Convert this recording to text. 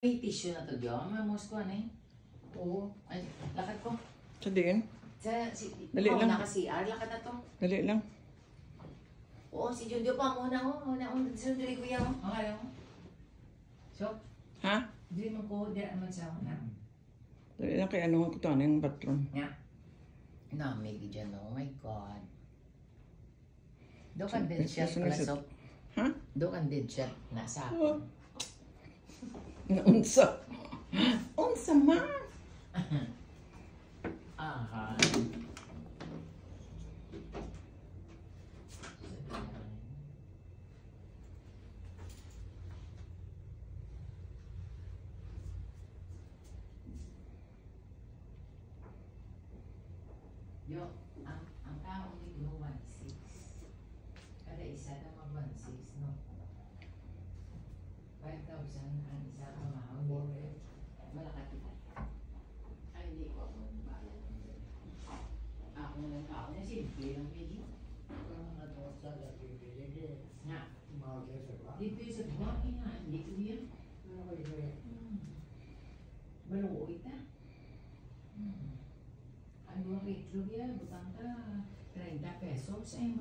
May tissue na to, Diyo. May musko na eh. Oo. Ay, lakad ko. Sa diin? Dali lang. Naka-CR, lakad na to. Dali lang. Oo, si Jundio pa. Muna ko. Sundari ko yan. Okay ako. So, Ha? di mo ko, di naman sa ako na. Dali lang kay ano ko to, ano yung patron. Nga. Na, maybe dyan. Oh my God. Do kan din siya pala so. Ha? Do kan din siya nasa Oh. ako. Naunsa. Unsa man? Aha. Yo, ang tao dito 1.6. Kada isa na mag-1.6, no? 5,000 ang isa ka mahal. Malakati ka. Ay, hindi ko ako nagbayad. Ako lang tao na simple lang medyo. Nga. Dito yung sa buwan, hindi ko yan. Maluoy ta. Ano ang itlog yan? Butang ka 30 pesos. Ay,